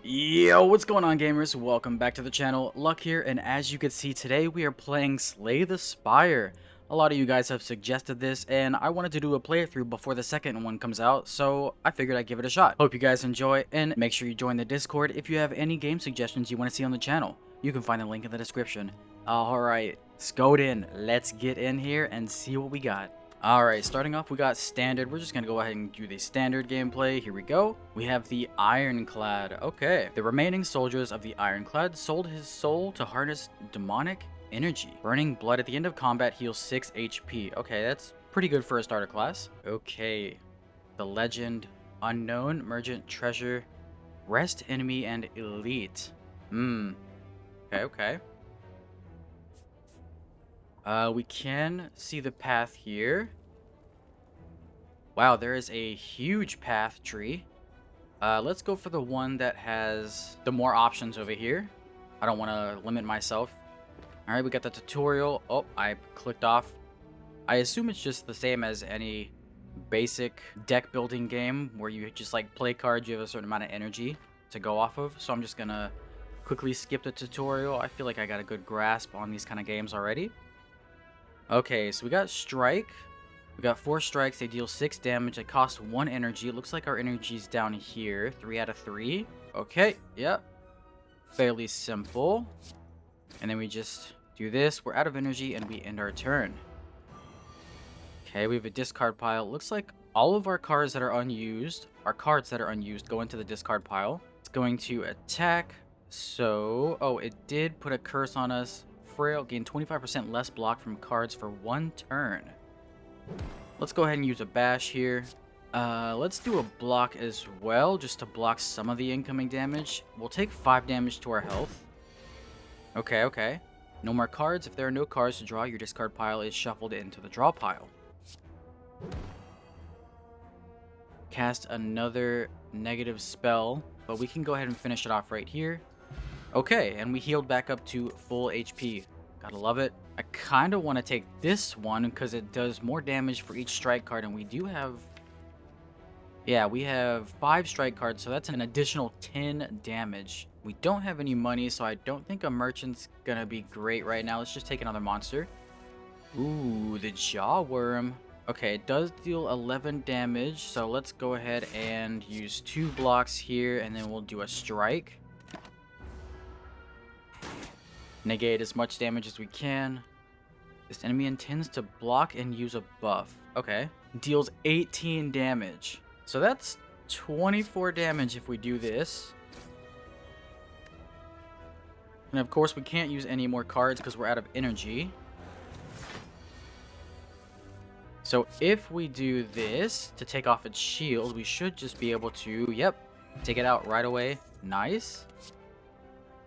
Yo, what's going on, gamers? Welcome back to the channel. Luck here, and as you can see today, we are playing Slay the Spire. A lot of you guys have suggested this, and I wanted to do a playthrough before the second one comes out, so I figured I'd give it a shot. Hope you guys enjoy, and make sure you join the Discord if you have any game suggestions you want to see on the channel. You can find the link in the description. Alright, scoot in. Let's get in here and see what we got. Alright, starting off we got standard. We're just gonna go ahead and do the standard gameplay. Here we go. We have the Ironclad. Okay. The remaining soldiers of the Ironclad sold his soul to harness demonic energy. Burning blood at the end of combat heals 6 HP. Okay, that's pretty good for a starter class. Okay. The legend. Unknown, merchant, treasure, rest enemy, and elite. Okay. We can see the path here. Wow, there is a huge path tree. Let's go for the one that has the more options over here. I don't want to limit myself. Alright, we got the tutorial. Oh, I clicked off. I assume it's just the same as any basic deck building game where you just like play cards, you have a certain amount of energy to go off of. So I'm just gonna quickly skip the tutorial. I feel like I got a good grasp on these kind of games already. Okay, so we got strike. We got 4 strikes. They deal 6 damage. They cost 1 energy. It looks like our energy's down here. 3 out of 3. Okay, yep. Fairly simple. And then we just do this. We're out of energy and we end our turn. Okay, we have a discard pile. It looks like all of our cards that are unused, go into the discard pile. It's going to attack. So, oh, it did put a curse on us. Frail, gain 25% less block from cards for 1 turn. Let's go ahead and use a bash here. Let's do a block as well, just to block some of the incoming damage. We'll take 5 damage to our health. Okay. No more cards. If there are no cards to draw, your discard pile is shuffled into the draw pile. Cast another negative spell, but we can go ahead and finish it off right here. Okay, and we healed back up to full HP. Gotta love it. I kind of want to take this one because it does more damage for each strike card, and we do have... Yeah, we have 5 strike cards, so that's an additional 10 damage. We don't have any money, so I don't think a merchant's gonna be great right now. Let's just take another monster. Ooh, the jaw worm. Okay, it does deal 11 damage, so let's go ahead and use 2 blocks here, and then we'll do a strike. Negate as much damage as we can. This enemy intends to block and use a buff. Okay. Deals 18 damage. So that's 24 damage if we do this. And of course we can't use any more cards because we're out of energy. So if we do this to take off its shield, we should just be able to, yep, take it out right away. Nice.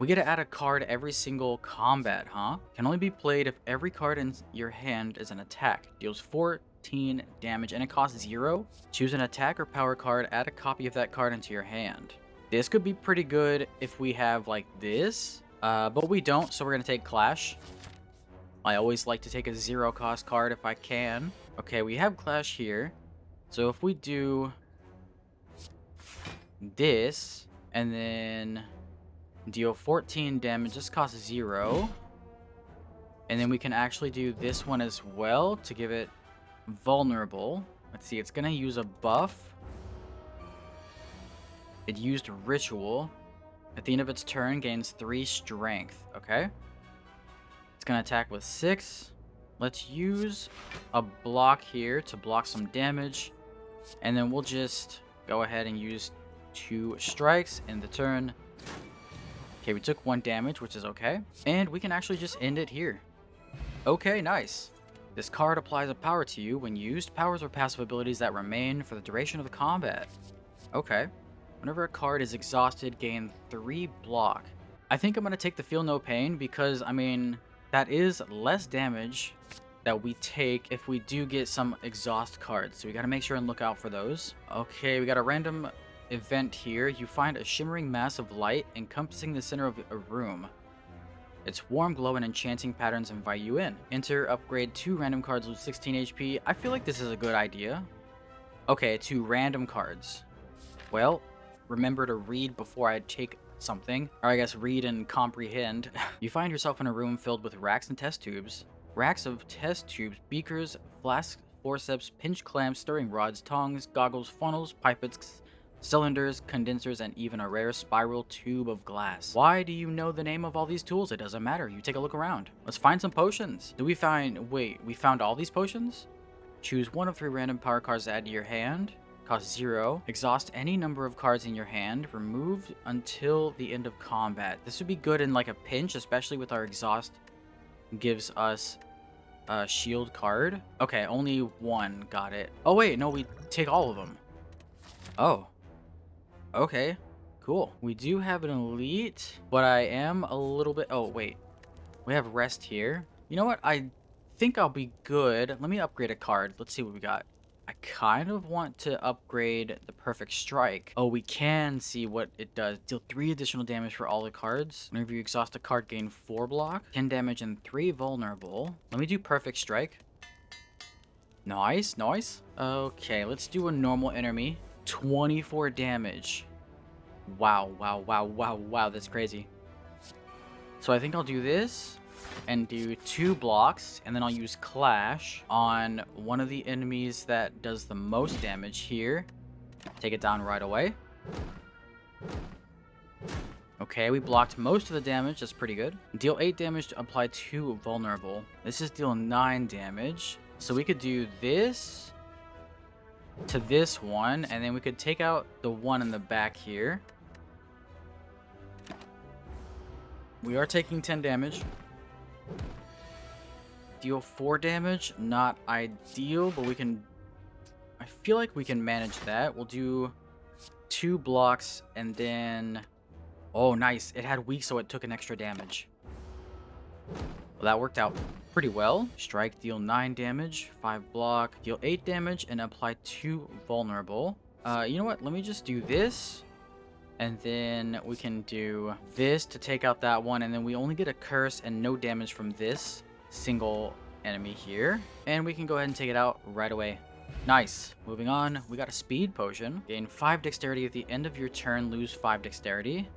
We get to add a card every single combat, huh? Can only be played if every card in your hand is an attack. Deals 14 damage and it costs 0. Choose an attack or power card, add a copy of that card into your hand. This could be pretty good if we have like this, but we don't, so we're gonna take Clash. I always like to take a 0 cost card if I can. Okay, we have Clash here. So if we do this, and then deal 14 damage, just costs 0. And then we can actually do this one as well to give it vulnerable. Let's see, it's gonna use a buff. It used ritual. At the end of its turn, gains 3 strength. Okay. It's gonna attack with 6. Let's use a block here to block some damage. And then we'll just go ahead and use 2 strikes in the turn. Okay, we took 1 damage, which is okay. And we can actually just end it here. Okay, nice. This card applies a power to you. When used, powers or passive abilities that remain for the duration of the combat. Okay. Whenever a card is exhausted, gain 3 block. I think I'm going to take the Feel No Pain because, I mean, that is less damage that we take if we do get some exhaust cards. So we got to make sure and look out for those. Okay, we got a random event here. You find a shimmering mass of light encompassing the center of a room. Its warm glow and enchanting patterns invite you in. Enter, upgrade 2 random cards with 16 HP. I feel like this is a good idea. Okay, 2 random cards. Well, remember to read before I take something. Or I guess read and comprehend. You find yourself in a room filled with racks and test tubes. Racks of test tubes, beakers, flasks, forceps, pinch clamps, stirring rods, tongs, goggles, funnels, pipettes, cylinders, condensers, and even a rare spiral tube of glass. Why do you know the name of all these tools? It doesn't matter. You take a look around. Let's find some potions. We found all these potions? Choose one of 3 random power cards to add to your hand. Cost 0. Exhaust any number of cards in your hand. Removed until the end of combat. This would be good in like a pinch, especially with our exhaust gives us a shield card. Okay, only 1. Got it. Oh wait, no, we take all of them. Oh. Okay, cool. We do have an elite, but I am a little bit... Oh, wait. We have rest here. You know what? I think I'll be good. Let me upgrade a card. Let's see what we got. I kind of want to upgrade the Perfect Strike. Oh, we can see what it does. Deal 3 additional damage for all the cards. Whenever you exhaust a card, gain 4 block, 10 damage, and 3 vulnerable. Let me do Perfect Strike. Nice, nice. Okay, let's do a normal enemy. 24 damage. Wow, wow, wow, wow, wow. That's crazy. So I think I'll do this and do 2 blocks, and then I'll use Clash on one of the enemies that does the most damage here. Take it down right away. Okay, we blocked most of the damage. That's pretty good. Deal 8 damage to apply 2 vulnerable. This is deal 9 damage. So we could do this to this one, and then we could take out the one in the back here. We are taking 10 damage. Deal 4 damage. Not ideal, but we can... I feel like we can manage that. We'll do 2 blocks, and then... Oh, nice. It had weak, so it took an extra damage. Well, that worked out pretty well. Strike, deal 9 damage, 5 block, deal 8 damage, and apply 2 vulnerable. You know what? Let me just do this. And then we can do this to take out that one. And then we only get a curse and no damage from this single enemy here. And we can go ahead and take it out right away. Nice. Moving on. We got a speed potion. Gain 5 dexterity at the end of your turn. Lose 5 dexterity.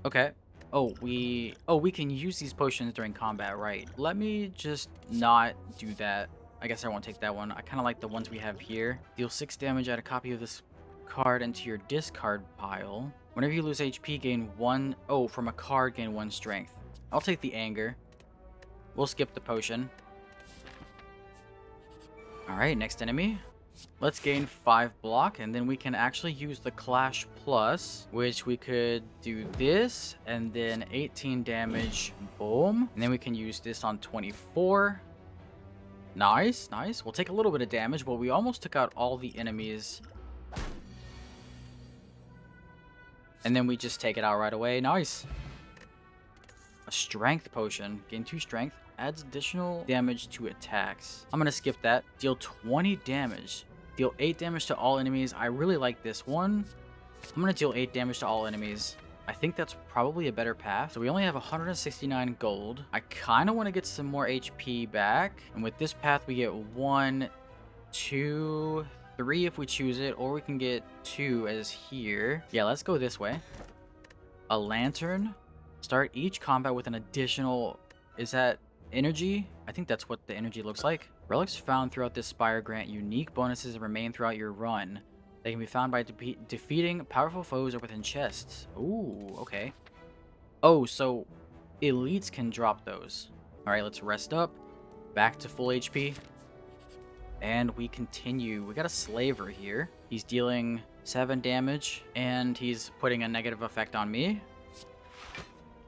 Okay. Oh, we can use these potions during combat, right? Let me just not do that. I guess I won't take that one. I kind of like the ones we have here. Deal 6 damage, add a copy of this card into your discard pile. Whenever you lose HP, gain 1... Oh, from a card, gain 1 strength. I'll take the anger. We'll skip the potion. Alright, next enemy. Let's gain 5 block, and then we can actually use the Clash Plus, which we could do this, and then 18 damage, boom. And then we can use this on 24. Nice, nice. We'll take a little bit of damage, but we almost took out all the enemies. And then we just take it out right away. Nice. A strength potion. Gain 2 strength. Adds additional damage to attacks. I'm going to skip that. Deal 20 damage. Deal 8 damage to all enemies. I really like this one. I'm going to deal 8 damage to all enemies. I think that's probably a better path. So we only have 169 gold. I kind of want to get some more HP back. And with this path, we get 1, 2, 3 if we choose it. Or we can get 2 as here. Yeah, let's go this way. A lantern. Start each combat with an additional... Is that energy? I think that's what the energy looks like. Relics found throughout this spire grant unique bonuses and remain throughout your run. They can be found by defeating powerful foes or within chests. Ooh, okay. Oh, so elites can drop those. Alright, let's rest up. Back to full HP. And we continue. We got a slaver here. He's dealing 7 damage, and he's putting a negative effect on me.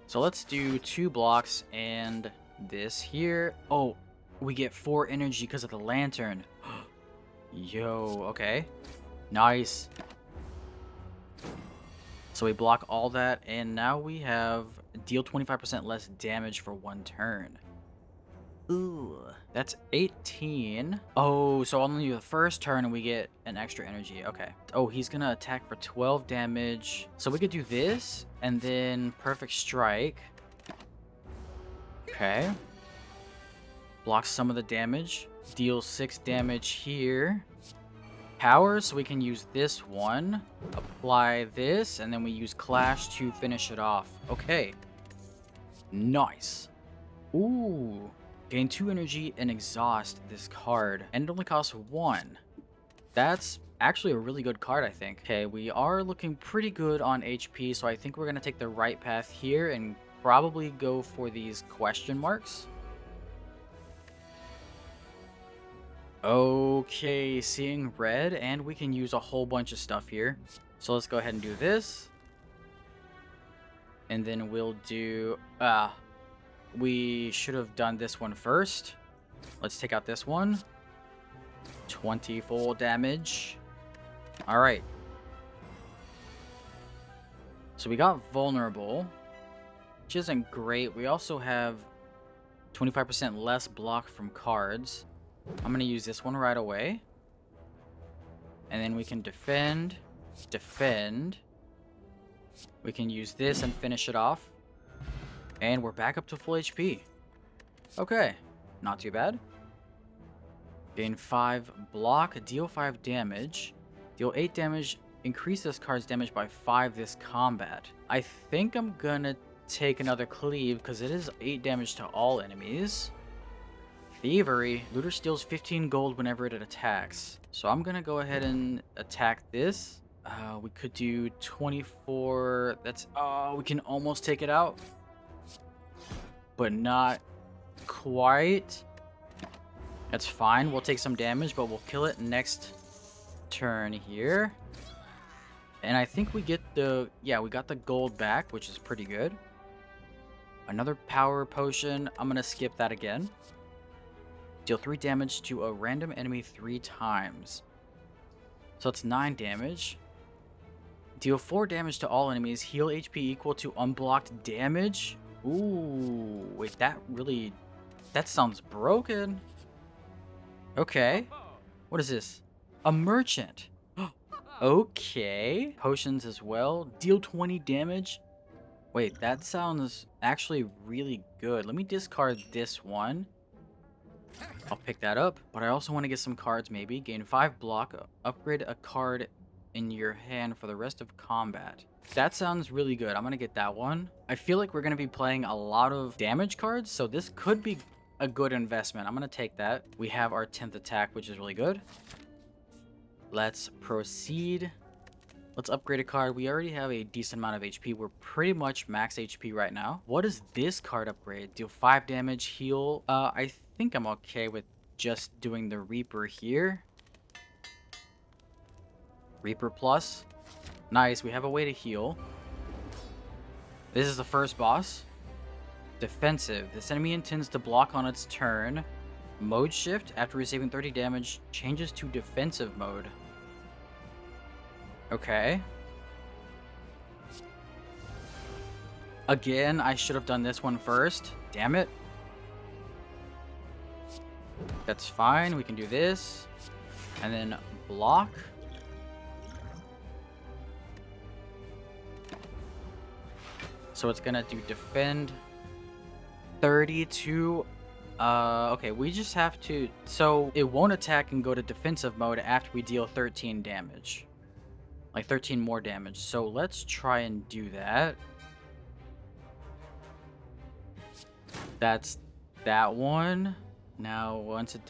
So let's do 2 blocks and this here. Oh, we get 4 energy because of the lantern. Yo, okay. Nice. So we block all that, and now we have deal 25% less damage for 1 turn. Ooh, that's 18. Oh, so only the first turn and we get an extra energy. Okay. Oh, he's gonna attack for 12 damage. So we could do this and then perfect strike. Okay. Blocks some of the damage. Deals 6 damage here. power, so we can use this one, apply this, and then we use Clash to finish it off. Okay. Nice. Ooh. Gain 2 energy and exhaust this card. And it only costs 1. That's actually a really good card, I think. Okay, we are looking pretty good on HP, so I think we're going to take the right path here and probably go for these question marks. Okay, seeing red, and we can use a whole bunch of stuff here. So let's go ahead and do this. And then we'll do... we should have done this one first. Let's take out this one. 20 full damage. Alright. So we got vulnerable, which isn't great. We also have 25% less block from cards. I'm going to use this one right away. And then we can defend. Defend. We can use this and finish it off. And we're back up to full HP. Okay. Not too bad. Gain 5 block. Deal 5 damage. Deal 8 damage. Increase this card's damage by 5 this combat. I think I'm going to take another cleave because it is 8 damage to all enemies. Thievery. Looter steals 15 gold whenever it attacks. So I'm going to go ahead and attack this. We could do 24. That's... Oh, we can almost take it out. But not quite. That's fine. We'll take some damage, but we'll kill it next turn here. And I think we get the... Yeah, we got the gold back, which is pretty good. Another power potion. I'm going to skip that again. Deal 3 damage to a random enemy 3 times. So it's 9 damage. Deal 4 damage to all enemies. Heal HP equal to unblocked damage. Ooh, wait, that really... That sounds broken. Okay. What is this? A merchant. Okay. Potions as well. Deal 20 damage. Wait, that sounds actually really good. Let me discard this one. I'll pick that up, but I also want to get some cards maybe. Gain 5 block, upgrade a card in your hand for the rest of combat. That sounds really good. I'm going to get that one. I feel like we're going to be playing a lot of damage cards, so this could be a good investment. I'm going to take that. We have our 10th attack, which is really good. Let's proceed. Let's upgrade a card. We already have a decent amount of HP. We're pretty much max HP right now. What is this card upgrade? Deal 5 damage, heal. I think I'm okay with just doing the Reaper here. Reaper plus. Nice, we have a way to heal. This is the first boss. Defensive. This enemy intends to block on its turn. Mode shift. After receiving 30 damage, changes to defensive mode. Okay. Again, I should have done this one first. Damn it. That's fine. We can do this. And then block. So it's gonna do defend 32. Okay, we just have to... So it won't attack and go to defensive mode after we deal 13 damage. Like 13 more damage. So let's try and do that. That's that one. Now once it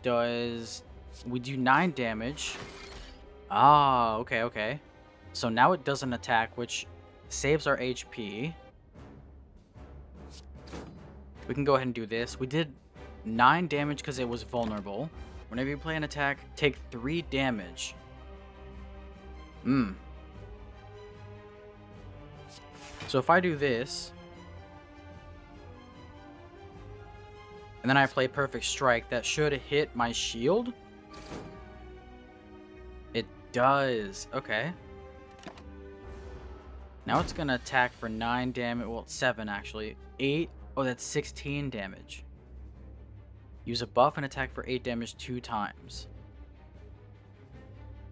does, we do 9 damage. Ah, okay. So now it doesn't attack, which saves our HP. We can go ahead and do this. We did 9 damage because it was vulnerable. Whenever you play an attack, take 3 damage. So if I do this, and then I play Perfect Strike, that should hit my shield. It does. Okay. Now it's gonna attack for 9 damage. Well, 7 actually. 8. Oh, that's 16 damage. Use a buff and attack for 8 damage 2 times.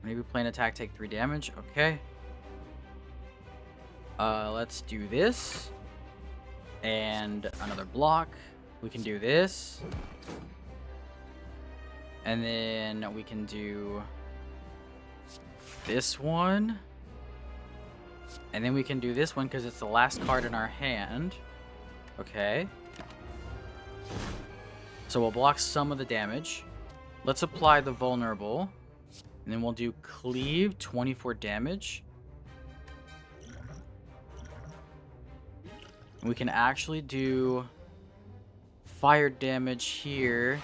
Maybe play an attack, take 3 damage. Okay. Let's do this. And another block. We can do this. And then we can do this one. And then we can do this one because it's the last card in our hand. Okay. So we'll block some of the damage. Let's apply the vulnerable. And then we'll do cleave, 24 damage. We can actually do fire damage here.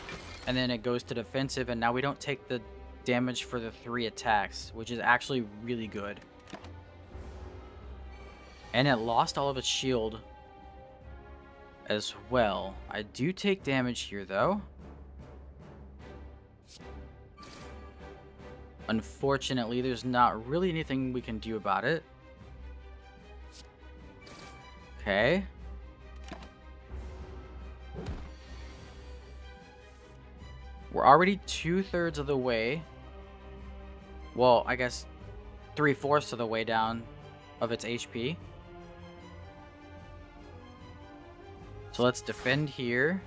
And then it goes to defensive. And now we don't take the damage for the 3 attacks, which is actually really good. And it lost all of its shield as well. I do take damage here, though. Unfortunately, there's not really anything we can do about it. Okay. We're already 2/3 of the way. Well, I guess 3/4 of the way down of its HP. So let's defend here.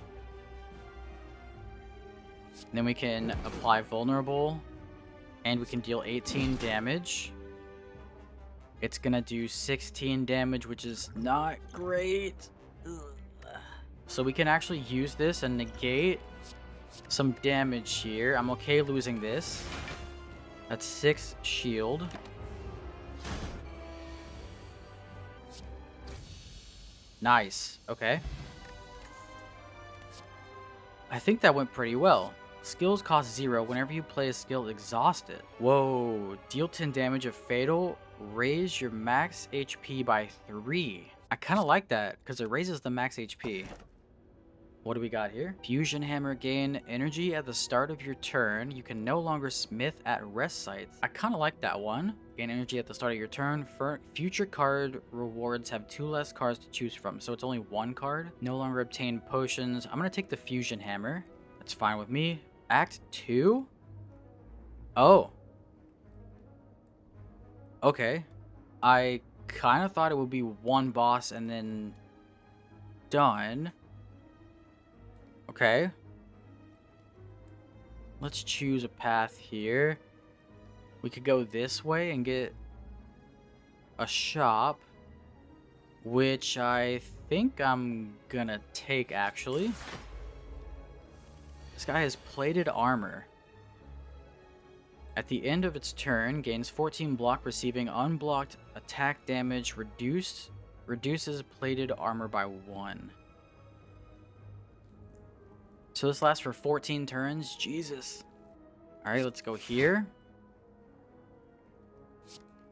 And then we can apply vulnerable. And we can deal 18 damage. It's gonna do 16 damage, which is not great. Ugh. So we can actually use this and negate some damage here. I'm okay losing this. That's 6 shield. Nice. Okay. I think that went pretty well. Skills cost 0 whenever you play a skill exhausted. Whoa. Deal 10 damage of fatal. Raise your max HP by 3. I kind of like that because it raises the max HP. What do we got here? Fusion hammer, gain energy at the start of your turn. You can no longer smith at rest sites. I kind of like that one. Gain energy at the start of your turn. For future card rewards have 2 less cards to choose from, so it's only 1 card. No longer obtain potions. I'm gonna take the fusion hammer. That's fine with me. Act 2? Oh. Okay. I kind of thought it would be 1 boss and then done. Okay. Let's choose a path here. We could go this way and get a shop, which I think I'm gonna take, actually. This guy has plated armor. At the end of its turn, gains 14 block, receiving unblocked attack damage, reduces plated armor by 1. So this lasts for 14 turns. Jesus. Alright, let's go here.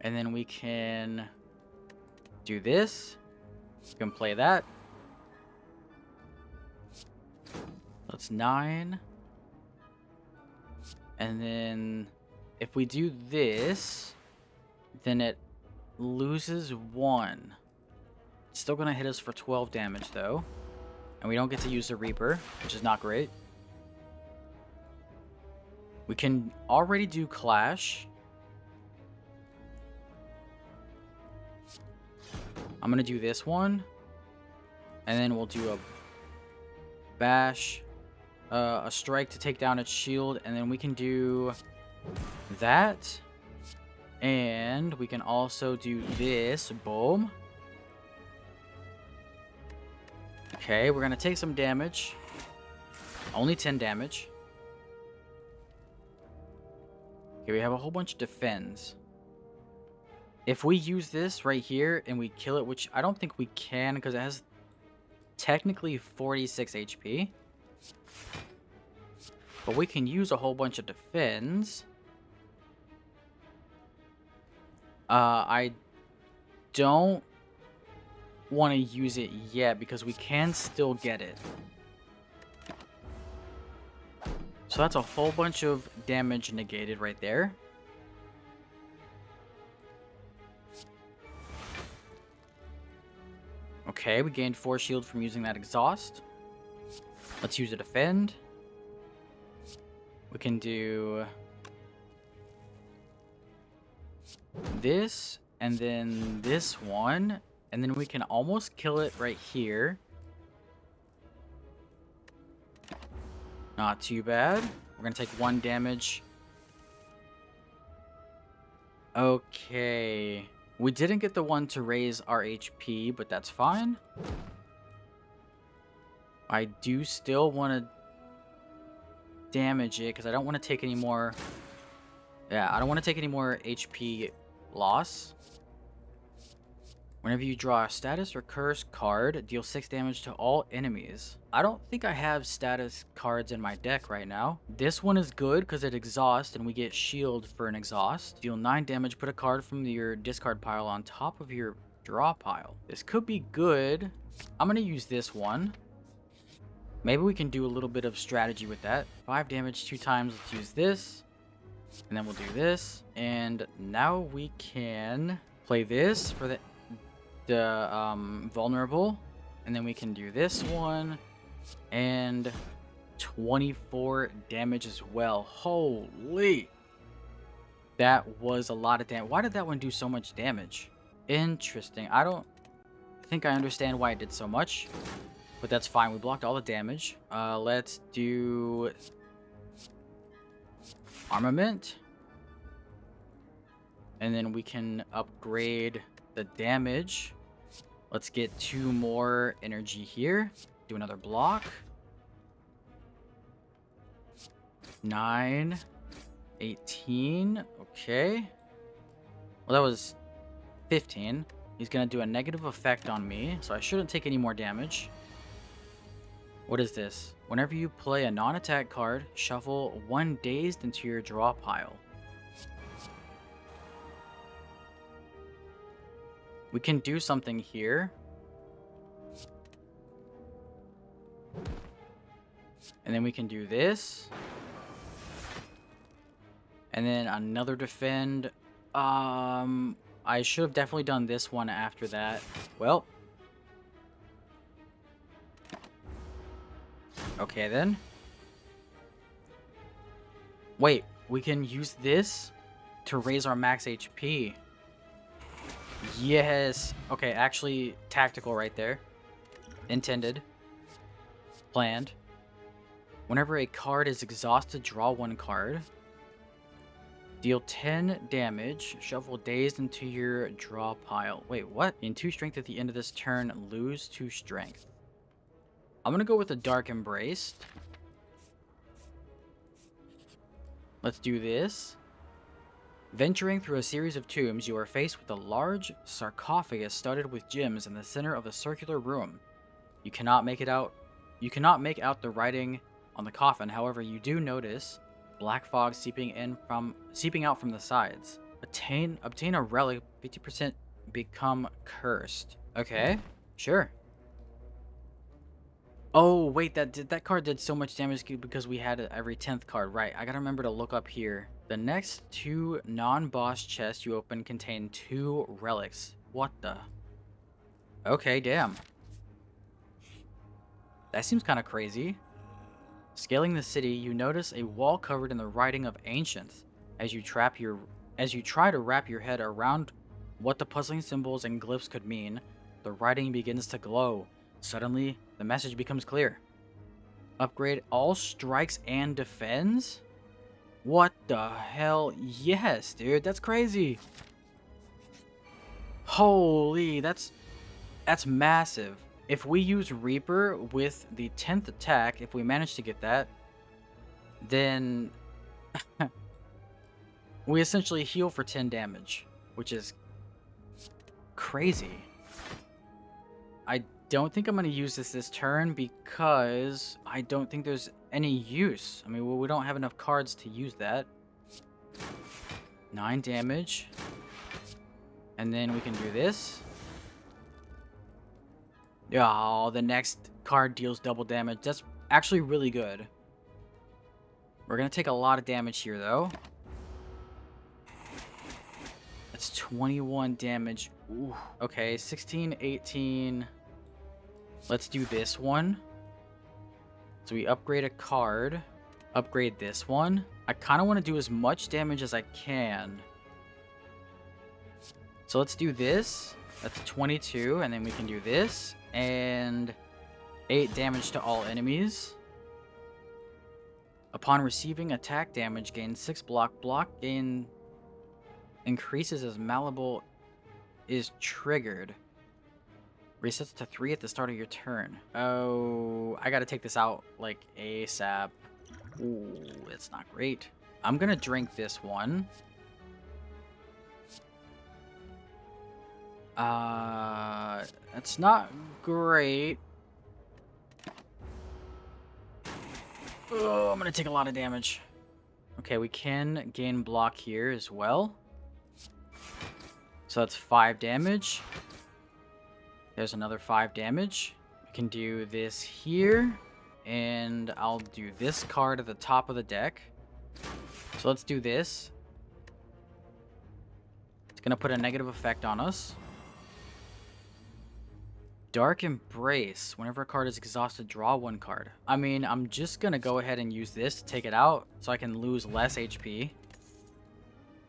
And then we can do this. We can play that. That's 9. And then if we do this, then it loses 1. It's still going to hit us for 12 damage, though. And we don't get to use the Reaper, which is not great. We can already do Clash. I'm going to do this one. And then we'll do a Bash. A Strike to take down its shield. And then we can do that. And we can also do this. Boom. Okay, we're going to take some damage. Only 10 damage. Okay, we have a whole bunch of defends. If we use this right here and we kill it, which I don't think we can because it has technically 46 HP. But we can use a whole bunch of defends. I don't want to use it yet because we can still get it. So that's a whole bunch of damage negated right there. Okay, we gained 4 shield from using that exhaust. Let's use a defend. We can do this and then this one. And then we can almost kill it right here. Not too bad. We're gonna take 1 damage. Okay. We didn't get the one to raise our HP, but that's fine. I do still want to damage it because I don't want to take any more. Yeah, I don't want to take any more HP loss. Whenever you draw a status or curse card, deal 6 damage to all enemies. I don't think I have status cards in my deck right now. This one is good because it exhausts and we get shield for an exhaust. Deal 9 damage, put a card from your discard pile on top of your draw pile. This could be good. I'm going to use this one. Maybe we can do a little bit of strategy with that. 5 damage 2 times. Let's use this. And then we'll do this. And now we can play this for the vulnerable. And then we can do this one. And 24 damage as well. Holy. That was a lot of damage. Why did that one do so much damage? Interesting. I don't think I understand why it did so much. But that's fine. We blocked all the damage. Let's do armament. And then we can upgrade the damage. Let's get 2 more energy here. Do another block. 9, 18. Okay. Well, that was 15. He's going to do a negative effect on me, so I shouldn't take any more damage. What is this? Whenever you play a non-attack card, shuffle 1 dazed into your draw pile. We can do something here. And then we can do this. And then another defend. I should have definitely done this one after that. Well. Okay, then. Wait, we can use this to raise our max HP. Yes. Okay, actually, tactical right there. Intended. Planned. Whenever a card is exhausted, draw 1 card. Deal 10 damage. Shuffle dazed into your draw pile. Wait, what? Gain 2 strength at the end of this turn. Lose 2 strength. I'm going to go with the Dark Embrace. Let's do this. Venturing through a series of tombs, you are faced with a large sarcophagus studded with gems in the center of a circular room. You cannot make out the writing on the coffin. However, you do notice black fog seeping out from the sides. Obtain a relic. 50% become cursed. Okay, sure. Oh, wait, that card did so much damage because we had it every 10th card. Right, I gotta remember to look up here. The next 2 non-boss chests you open contain 2 relics. What the? Okay, damn. That seems kind of crazy. Scaling the city, you notice a wall covered in the writing of ancients. As you try to wrap your head around what the puzzling symbols and glyphs could mean, the writing begins to glow. Suddenly, the message becomes clear. Upgrade all strikes and defends? What the hell? Yes, dude, that's crazy. Holy, that's massive. If we use Reaper with the 10th attack, if we manage to get that, then we essentially heal for 10 damage, which is crazy. I don't think I'm going to use this turn because I don't think there's any use. I mean, we don't have enough cards to use that. 9 damage. And then we can do this. Oh, the next card deals double damage. That's actually really good. We're going to take a lot of damage here, though. That's 21 damage. Ooh. Okay, 16, 18. Let's do this one. So we upgrade a card. Upgrade this one. I kind of want to do as much damage as I can. So let's do this. That's 22. And then we can do this. And 8 damage to all enemies. Upon receiving attack damage, gain 6 block. Block gain increases as malleable is triggered. Resets to 3 at the start of your turn. Oh, I gotta take this out like ASAP. Ooh, it's not great. I'm gonna drink this one. It's not great. Oh, I'm gonna take a lot of damage. Okay, we can gain block here as well. So that's 5 damage. There's another 5 damage. We can do this here. And I'll do this card at the top of the deck. So let's do this. It's gonna put a negative effect on us. Dark Embrace. Whenever a card is exhausted, draw 1 card. I mean, I'm just gonna go ahead and use this to take it out so I can lose less HP.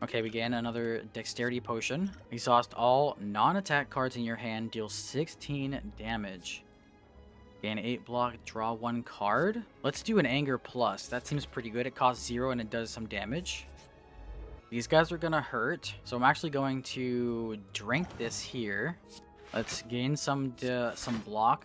Okay, we gain another Dexterity Potion. Exhaust all non-attack cards in your hand. Deal 16 damage. Gain 8 block. Draw 1 card. Let's do an Anger Plus. That seems pretty good. It costs 0 and it does some damage. These guys are gonna hurt. So I'm actually going to drink this here. Let's gain some block.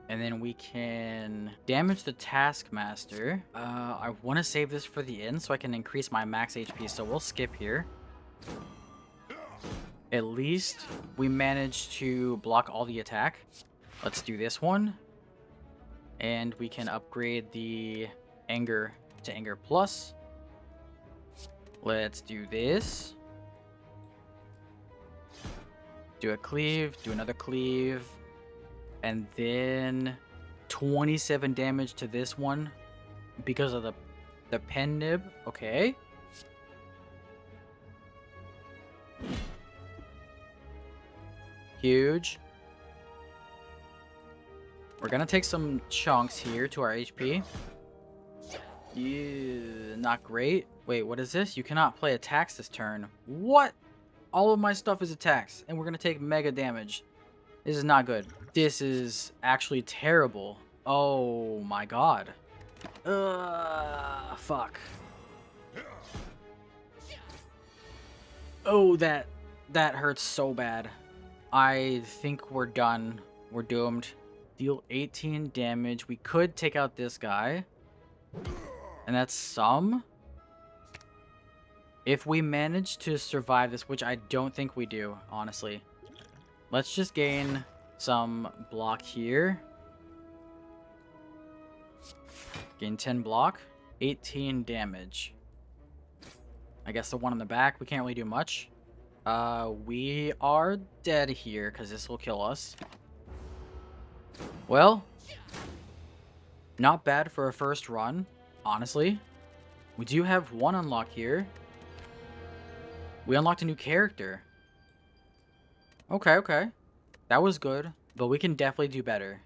And then we can damage the Taskmaster. I want to save this for the end so I can increase my max HP. So we'll skip here. At least we managed to block all the attack. Let's do this one. And we can upgrade the Anger to Anger Plus. Let's do this. Do a cleave, do another cleave, and then 27 damage to this one because of the pen nib. Okay. Huge. We're gonna take some chunks here to our HP. Yeah, not great. Wait, what is this? You cannot play attacks this turn. What? All of my stuff is attacks, and we're gonna take mega damage. This is not good. This is actually terrible. Oh my god. Fuck. Oh, that hurts so bad. I think we're done. We're doomed. Deal 18 damage. We could take out this guy. And that's some. If we manage to survive this, which I don't think we do, honestly. Let's just gain some block here. Gain 10 block. 18 damage. I guess the one on the back, we can't really do much. We are dead here, because this will kill us. Well, not bad for a first run, honestly. We do have one unlock here. We unlocked a new character. Okay. That was good, but we can definitely do better.